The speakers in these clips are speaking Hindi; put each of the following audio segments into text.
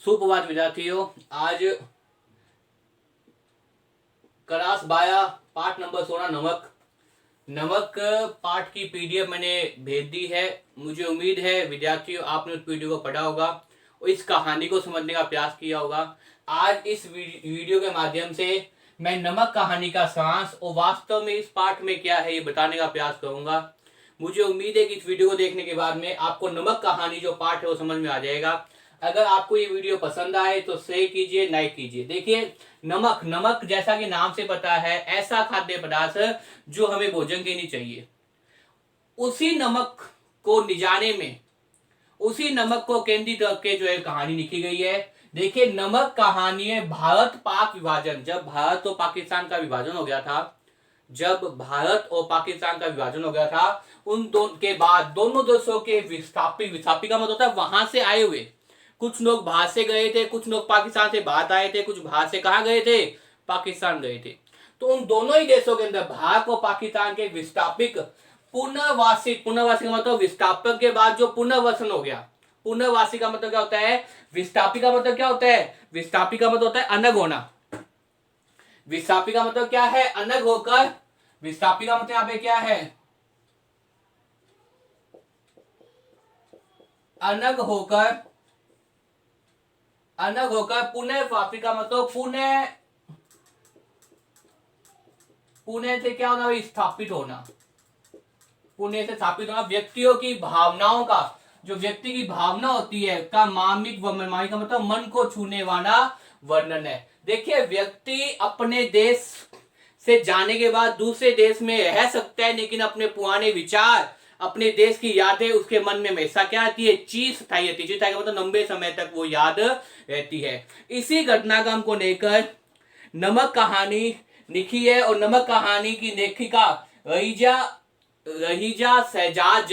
सुप्रभात विद्यार्थियों। आज क्लास 12 पाठ नंबर 16 नमक पाठ की पीडीएफ मैंने भेज दी है। मुझे उम्मीद है विद्यार्थियों आपने उस पीडीएफ को पढ़ा होगा और इस कहानी को समझने का प्रयास किया होगा। आज इस वीडियो के माध्यम से मैं नमक कहानी का सारांश और वास्तव में इस पाठ में क्या है ये बताने का प्रयास करूंगा। मुझे उम्मीद है कि इस वीडियो को देखने के बाद में आपको नमक कहानी जो पाठ है वो समझ में आ जाएगा। अगर आपको ये वीडियो पसंद आए तो शेयर कीजिए, लाइक कीजिए। देखिए नमक जैसा कि नाम से पता है ऐसा खाद्य पदार्थ जो हमें भोजन के लिए चाहिए। उसी नमक को निजाने में, उसी नमक को केंद्रित करके जो है कहानी लिखी गई है। देखिए नमक कहानी है भारत पाक विभाजन। जब भारत और पाकिस्तान का विभाजन हो गया था, उन दोनों के बाद दोनों देशों के विस्थापित का मतलब होता है वहां से आए हुए। कुछ लोग बाहर से गए थे, कुछ लोग पाकिस्तान से बाहर आए थे, कुछ बाहर से कहा गए थे, पाकिस्तान गए थे। तो उन दोनों ही देशों के अंदर भारत और पाकिस्तान के विस्थापित पुनर्वासी का मतलब विस्थापक के बाद जो पुनर्वसन हो गया। पुनर्वासी का मतलब क्या होता है? विस्थापित का मतलब क्या होता है? विस्थापित का मतलब होता है अलग होना। विस्थापित का मतलब क्या है? अलग होकर। विस्थापित का मतलब यहाँ पे क्या है? अलग होकर पुनर्वासी का मतलब पुणे से क्या होना भाई? स्थापित होना। पुणे से स्थापित होना। व्यक्तियों की भावनाओं का, जो व्यक्ति की भावना होती है का मामिक का मतलब मन को छूने वाला वर्णन है। देखिए व्यक्ति अपने देश से जाने के बाद दूसरे देश में रह सकता है, लेकिन अपने पुराने विचार, अपने देश की यादें उसके मन में हमेशा क्या आती है? चिरस्थायी रहती है। चिरस्थायी मतलब लंबे समय तक वो याद रहती है। इसी घटनाक्रम को लेकर नमक कहानी लिखी है और नमक कहानी की लेखिका रहीजा शहजाद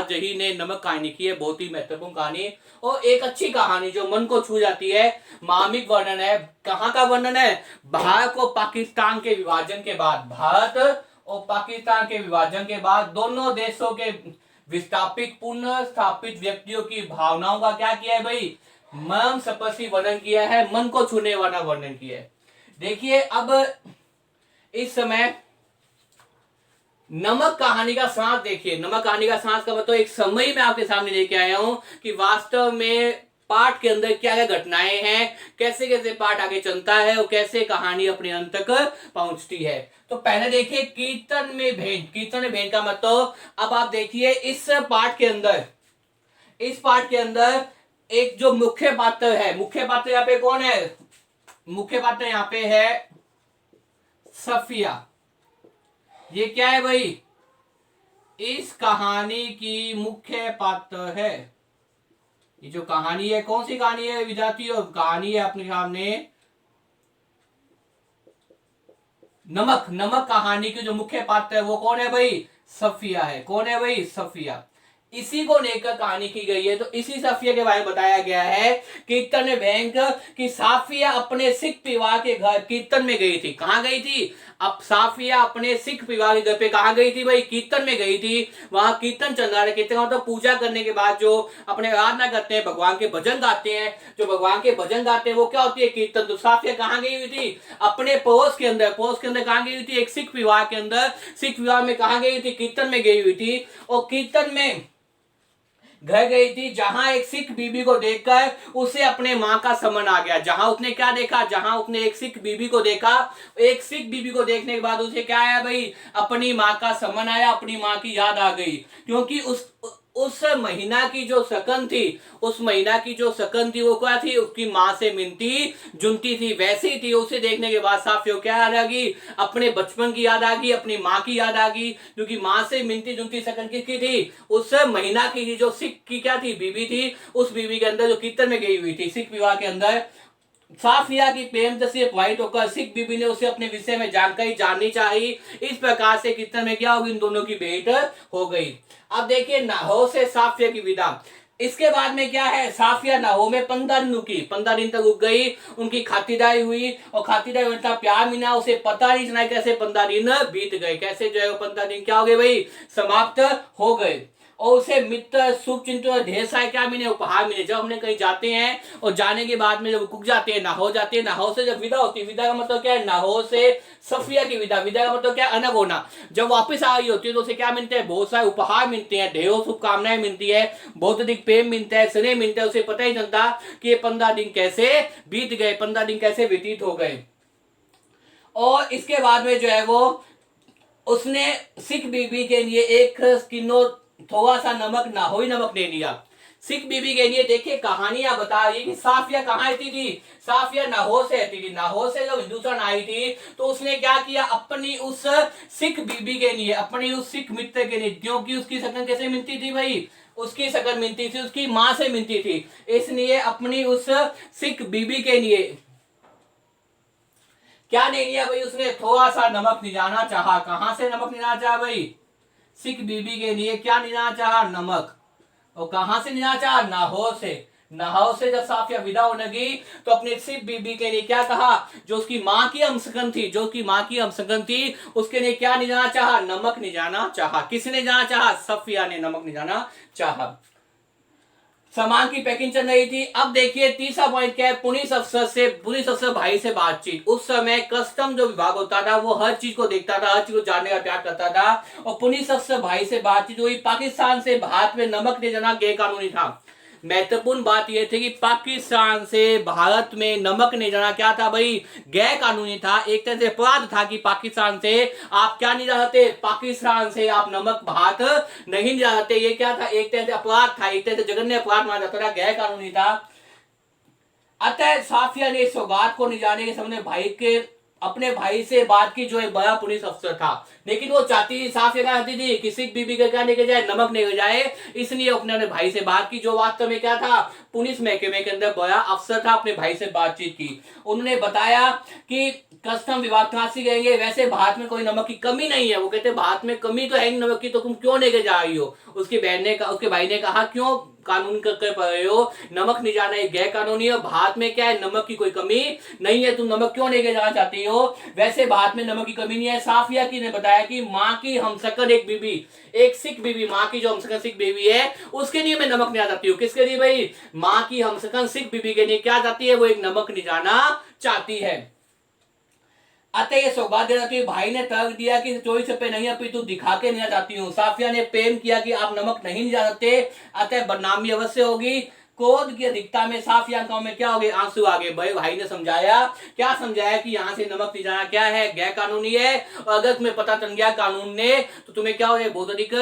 जही ने नमक कहानी लिखी है। बहुत ही महत्वपूर्ण कहानी और एक अच्छी कहानी जो मन को छू जाती है। मार्मिक वर्णन है। कहाँ का वर्णन है? भारत और पाकिस्तान के विभाजन के बाद, भारत और पाकिस्तान के विभाजन के बाद दोनों देशों के विस्थापित पुनर्स्थापित व्यक्तियों की भावनाओं का क्या किया है भाई? मर्म स्पर्शी वर्णन किया है, मन को छूने वाला वर्णन किया है। देखिए अब इस समय नमक कहानी का साथ देखिए। नमक कहानी का साथ का मतलब एक समय में आपके सामने लेके आया हूं कि वास्तव में पाठ के अंदर क्या क्या घटनाएं हैं, कैसे कैसे पाठ आगे चलता है और कैसे कहानी अपने अंत तक पहुंचती है। तो पहले देखिए कीर्तन में भेंट का मतलब, अब आप देखिए इस पाठ के अंदर एक जो मुख्य पात्र है, मुख्य पात्र यहाँ पे कौन है? मुख्य पात्र यहाँ पे है सफिया। ये क्या है भाई? इस कहानी की मुख्य पात्र है। ये जो कहानी है कौन सी कहानी है विद्यार्थियों? कहानी है अपने सामने नमक कहानी की जो मुख्य पात्र है वो कौन है भाई? सफिया है। कौन है भाई? सफिया। इसी को लेकर कहानी की गई है। तो इसी सफिया के बारे में बताया गया है। कीर्तन में बैंक की साफिया अपने सिख परिवार के घर कीर्तन में गई थी। कहां गई थी? अब साफिया अपने सिख परिवार के घर पे कहां गई थी भाई? कीर्तन में गई थी। वहां कीर्तन चल रहा है। कीर्तन मतलब पूजा करने के बाद जो अपने आराधना करते हैं, भगवान के भजन गाते हैं, जो भगवान के भजन गाते हैं वो क्या होती है? कीर्तन। तो साफिया कहां गई हुई थी? अपने पड़ोस के अंदर कहां गई हुई थी? एक सिख परिवार के अंदर। सिख परिवार में कहां गई थी? कीर्तन में गई हुई थी। और कीर्तन में घर गई थी जहां एक सिख बीबी को देखकर उसे अपने मां का समन आ गया। जहां उसने क्या देखा? जहां उसने एक सिख बीबी को देखा, एक सिख बीबी को देखने के बाद उसे क्या आया भाई? अपनी मां का समन आया, अपनी मां की याद आ गई। क्योंकि उस महीना की जो सकन थी, वो क्या थी? उसकी मां से मिलती जुनती थी, वैसी थी। उसे देखने के बाद साफियों क्या याद आ गई? अपने बचपन की याद आ गई, अपनी मां की याद आ गई। क्योंकि मां से मिलती जुनती सकन किसकी थी? उस महीना की थी, जो सिख की क्या थी? बीबी थी। उस बीबी के अंदर जो कीर्तन में गई हुई थी सिख विवाह के अंदर। साफिया की प्रेम से प्रभावित होकर सिख बीबी ने उसे अपने विषय में जानकारी जाननी चाहिए। इस प्रकार से कीर्तन में क्या होगी? इन दोनों की भेंट हो गई। अब देखिए नाहो से साफिया की विदा। इसके बाद में क्या है? साफिया नाहो में 15 दिन रुकी, 15 दिन तक रुक गई। उनकी खातिरदारी हुई और खातिरदारी उनका प्यार मिला। उसे पता नहीं चला कैसे 15 दिन बीत गए, कैसे जो है 15 दिन क्या हो गए भाई? समाप्त हो गए। और उसे मित्र शुभ चिंतन ढेर सारे क्या मिले, उपहार मिले। जब हमने कहीं जाते हैं और जाने के बाद में जब कुक जाते हैं, नाहो जाते हैं, नाहो से जब विदा होती है, विदा का मतलब क्या है, नाहो से सफिया की विदा, विदा का मतलब क्या है, अलग होना। जब वापस आ रही होती है तो उसे क्या मिलते हैं, बहुत सारे उपहार मिलते हैं, ढेरों शुभकामनाएं मिलती है, बहुत अधिक प्रेम मिलता है, स्नेह मिलता है। उसे पता ही चलता कि ये 15 दिन कैसे बीत गए, 15 दिन कैसे व्यतीत हो गए। और इसके बाद में जो है वो उसने सिख बीबी के लिए एक किलो थोड़ा सा नमक, नाहोई नमक ले लिया। सिख बीबी के लिए देखिए कहानियां बता रही कि साफिया कहाँ रहती थी, साफिया नाहौर से रहती थी। नाहौर से जब हिंदुस्तान आई थी तो उसने क्या किया, अपनी उस सिख बीबी के लिए, अपनी उस सिख मित्र के लिए, क्योंकि उसकी शकल कैसे मिलती थी भाई, उसकी शकल मिलती थी उसकी मां से मिलती थी, इसलिए अपनी उस सिख बीबी के लिए क्या नहीं लिया भाई, उसने थोड़ा सा नमक निजाना चाहा। कहां से नमक निजाना चाहा भाई, सिख बीबी के लिए क्या निजाना चाहा, नमक। और कहां से निजाना चाहा, नाहौर से। नाहौर से जब साफिया विदा होने लगी तो अपने सिख बीबी के लिए क्या कहा, जो उसकी मां की हमसकन थी, जो उसकी मां की हमसकन थी, उसके लिए क्या निजाना चाहा, नमक निजाना चाहा। किसने निजाना चाहा, सफिया ने नमक निजाना चाहा। सामान की पैकिंग चल रही थी। अब देखिए तीसरा पॉइंट क्या है, पुलिस अफसर भाई से बातचीत। उस समय कस्टम जो विभाग होता था वो हर चीज को देखता था, हर चीज को जानने का प्रयास करता था। और पुलिस अफसर भाई से बातचीत हुई। पाकिस्तान से भारत में नमक ले जाना गैर कानूनी था। महत्वपूर्ण बात यह थी कि पाकिस्तान से भारत में नमक ले जाना क्या था भाई, गैर कानूनी था। एक तरह से अपराध था कि पाकिस्तान से आप क्या नहीं जा सकते, पाकिस्तान से आप नमक भारत नहीं जा सकते। ये क्या था, एक तरह से अपराध था, एक तरह से जघन्य अपराध माना जाता था, गैर कानूनी था। अतः साफिया ने इस सौगात को ले जाने के सामने भाई के अपने भाई से बात की, जो एक बड़ा पुलिस अफसर था। लेकिन वो चाहती थी, साफिया चाहती थी कि सिख बीबी का क्या लेके जाए, नमक लेके जाए। इसलिए अपने भाई से बात की, जो वास्तव में क्या था, पुलिस महकमे के अंदर बड़ा अफसर था। अपने भाई से बातचीत की, उन्होंने बताया कि कस्टम विभाग तलाशी करेंगे, वैसे भारत में कोई नमक की कमी नहीं है। वो कहते भारत में कमी तो है नहीं नमक की, तो तुम क्यों लेके जा रही हो। उसके भाई ने कहा क्यों कानून करके पड़ रहे हो, नमक नहीं जाना एक गैर कानूनी है। भारत में क्या है, नमक की कोई कमी नहीं है, तुम नमक क्यों लेके जाना चाहती हो, वैसे भारत में नमक की कमी नहीं है। साफिया की ने बताया कि माँ की हमशक्ल एक बीबी, एक सिख बीबी, माँ की जो हमशक्ल सिख बीबी है उसके लिए मैं नमक नहीं चाहती हूँ। किसके लिए भाई, माँ की हमशक्ल सिख बीबी के लिए क्या चाहती है, वो एक नमक नहीं जाना चाहती है। अतः ये सौभाग्य था कि भाई ने तर्क दिया कि 24 रुपए नहीं अपितु दिखा के नहीं चाहती हूँ। साफिया ने प्रेम किया कि आप नमक नहीं जा सकते, अतः बदनामी अवश्य होगी। क्रोध की अधिकता में साफिया आंखों में क्या हो गए, आंसू आ गए। भाई ने समझाया, क्या समझाया कि यहाँ से नमक ले जाना क्या है, गैर कानूनी है। और अगर तुम्हें पता चल गया कानून ने तो तुम्हें क्या हो गया, बहुत अधिक।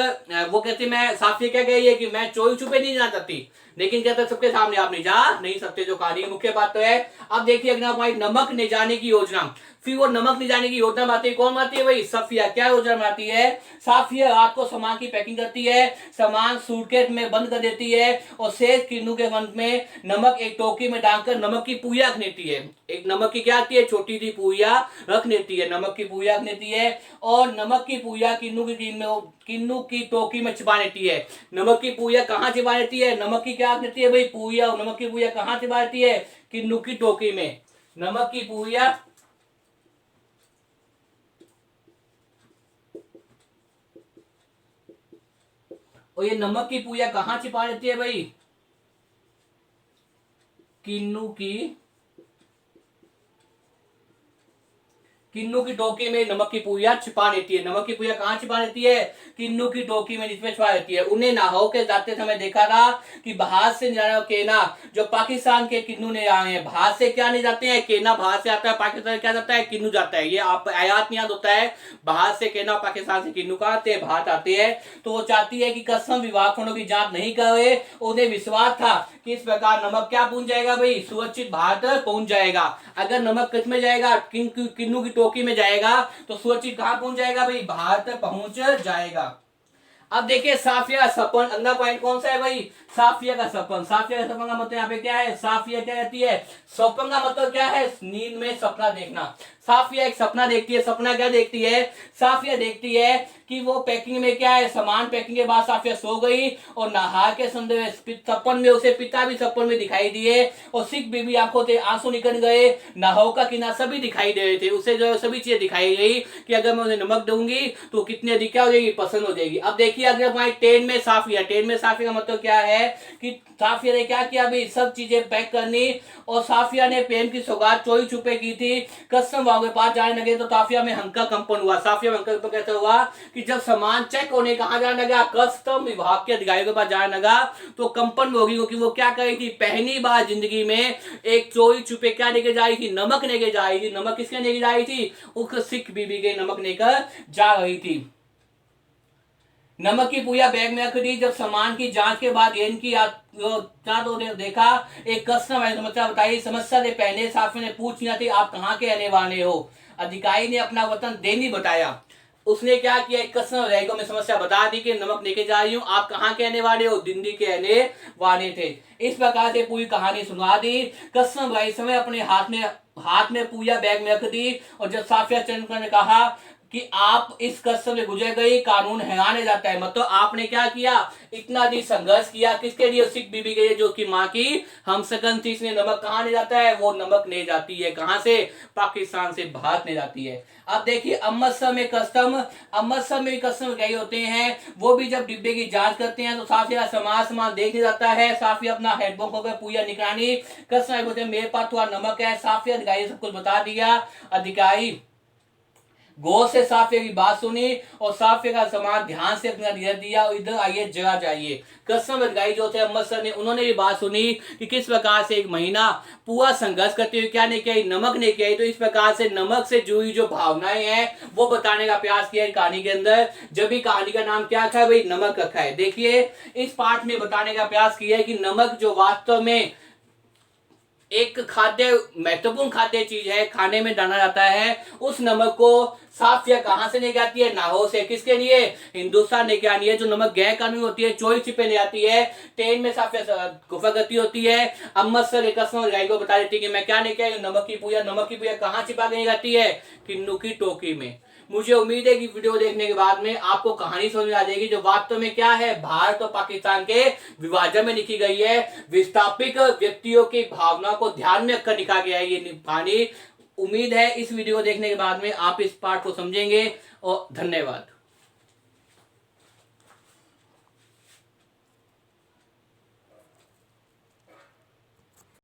वो कहती मैं, साफिया क्या कही है कि मैं 24 रुपए नहीं जा सकती, लेकिन क्या तक सबके सामने आप नहीं जा नहीं सकते, जो कहानी मुख्य बात तो है। अब देखिए अगला पॉइंट, नमक ले जाने की योजना। फिर वो नमक ले जाने की योजना बनाती है, कौन बनाती है भाई, सफिया। क्या योजना बनाती है, साफिया रात को सामान की पैकिंग करती है, सामान सूटकेस में बंद कर देती है और शेष किन्नू के मन में नमक एक टोकरी में डालकर नमक की पूजा रख लेती है। एक नमक की क्या आती है, छोटी सी पूजा रख लेती है, नमक की पूजा रख लेती है। और नमक की पूजा किन्नू की टोकरी में छिपा लेती है। नमक की पूजा कहाँ छिपा लेती है, नमक की क्या रख लेती है भाई, पूजा। और नमक की पूजा कहाँ छिपा लेती है, किन्नू की टोकरी में। नमक की पूजा और ये नमक की पूजा कहाँ छिपा लेती है भाई, किन्नू की टोकरी में नमक की पूजा छिपा लेती है। नमक की पूजा कहाँ छिपा लेती है, किन्नू की टोकरी में, जिसमें छिपा लेती है। उन्हें नाहौ के जाते समय देखा था कि भारत से जाने केना, जो पाकिस्तान के किन्नू ने आए हैं, भारत से क्या नहीं जाते हैं, केना भारत से आता है, पाकिस्तान क्या जाता है, किन्नू जाता है। ये आप आयात याद होता है, भारत से केना, पाकिस्तान से किन्नू का आते हैं, भारत आते हैं। तो वो चाहती है कि कस्टम विभाग की जांच नहीं करे। उन्हें विश्वास था कि इस प्रकार नमक क्या पहुंच जाएगा भाई, सुरक्षित भारत पहुंच जाएगा। अगर नमक किस में जाएगा, किन्नू की टोकरी में जाएगा तो सुरक्षित कहां पहुंच जाएगा भाई, भारत पहुंच जाएगा। अब देखिए साफिया सपन, अगला पॉइंट कौन सा है भाई, साफिया का सपन। साफिया का सपन का मतलब यहाँ पे क्या है, साफिया क्या कहती है, सपन का मतलब क्या है, नींद में सपना देखना। साफिया एक सपना देखती है। सपना क्या देखती है, साफिया देखती है कि वो पैकिंग में क्या है, सामान पैकिंग के बाद साफिया सो गई और नहा के सपन में उसे पिता भी सपन में दिखाई दिए और सिख बीबी आंखों से आंसू निकल गए, नहाओ का किनारा सभी दिखाई दे रहे थे। उसे जो है सभी चीजें दिखाई गई कि अगर मैं उन्हें नमक दूंगी तो कितनी अधिक क्या हो जाएगी, पसंद हो जाएगी। अब देखिए देखिए अगले पॉइंट 10 में साफिया। 10 में साफिया का मतलब क्या है कि साफिया ने क्या किया भाई, सब चीजें पैक करनी, और साफिया ने प्रेम की सौगात चोरी छुपे की थी। कस्टम वालों के पास जाने लगे तो साफिया में हंका कंपन हुआ। साफिया में हंका कंपन कैसे हुआ कि जब सामान चेक होने कहाँ जाने लगा, कस्टम विभाग के अधिकारियों के पास जाने लगा, तो कंपन होगी, क्योंकि वो क्या करी थी, पहली बार जिंदगी में एक चोरी छुपे क्या लेके जा रही थी, नमक लेके जा रही थी। नमक किसके लेके जा रही थी, उस सिख बीबी के नमक लेकर जा रही थी। नमक की पूजा बैग में रख दी। जब सामान की जांच के बाद इनकी देखा, एक कस्टम है, समस्या बताई। समस्या से पहले साफिया ने पूछ लिया थी आप कहाँ के रहने वाले हो। अधिकारी ने अपना वतन देनी बताया। उसने क्या किया, एक कस्टम रैको में समस्या बता दी कि नमक लेके जा रही हूँ, आप कहाँ के रहने वाले हो, दिल्ली के रहने वाले थे। इस प्रकार से पूरी कहानी सुना दी। कस्टम भाई समय अपने हाथ में पूजा बैग में रख दी, और जब साफिया चंद्र ने कहा कि आप इस कस्टम से गुजर गई, कानून हैरान जाता है। मतलब आपने क्या किया, इतना जी संघर्ष किया किसके लिए, सिख बीबी के लिए, जो कि माँ की हमशक्ल थी। इसने नमक कहाँ ले जाता है, वो नमक ले जाती है कहाँ से, पाकिस्तान से भारत ले जाती है। अब देखिए अमृतसर में भी कस्टम गए होते हैं, वो भी जब डिब्बे की जांच करते हैं तो साफिया सामान देखने जाता है। साफिया अपना हेडबॉक्स होकर पूजा निगरानी। कस्टम बोलते हैं मेरे पास थोड़ा नमक है। साफिया अधिकारी सब कुछ बता दिया। अधिकारी गौर से साफिया की बात सुनी और साफिया का सामान ध्यान से अपना दिया। इधर आइए, जगह जाइए। कस्टम अधिकारी जो थे अमृतसर ने, उन्होंने भी बात सुनी कि किस प्रकार से एक महीना पूरा संघर्ष करते हुए क्या नहीं किया, नमक नहीं किया। तो इस प्रकार से नमक से जुड़ी जो भावनाएं हैं वो बताने का प्रयास किया कहानी के अंदर। जब भी कहानी का नाम क्या था भाई, नमक रखा है। देखिए इस पाठ में बताने का प्रयास किया है कि नमक जो वास्तव में एक महत्वपूर्ण खाद्य चीज है, खाने में डाला जाता है, उस नमक को साफिया कहां से लेके आती है, लाहौर से। किसके लिए, हिंदुस्तान लेके आनी है। जो नमक गैर कानूनी होती है, चोरी छिपे ले आती है। ट्रेन में साफिया गुफागति होती है। अमृतसर एक गाय को बता देती है कि मैं क्या लेके आई, नमक की पूजा कहाँ छिपा के जाती है, किन्नू की टोकरी में। मुझे उम्मीद है कि वीडियो देखने के बाद में आपको कहानी समझ आ जाएगी, जो वास्तव में क्या है, भारत और पाकिस्तान के विभाजन में लिखी गई है। विस्थापित व्यक्तियों की भावना को ध्यान में रखकर लिखा गया है ये कहानी। उम्मीद है इस वीडियो को देखने के बाद में आप इस पाठ को समझेंगे, और धन्यवाद।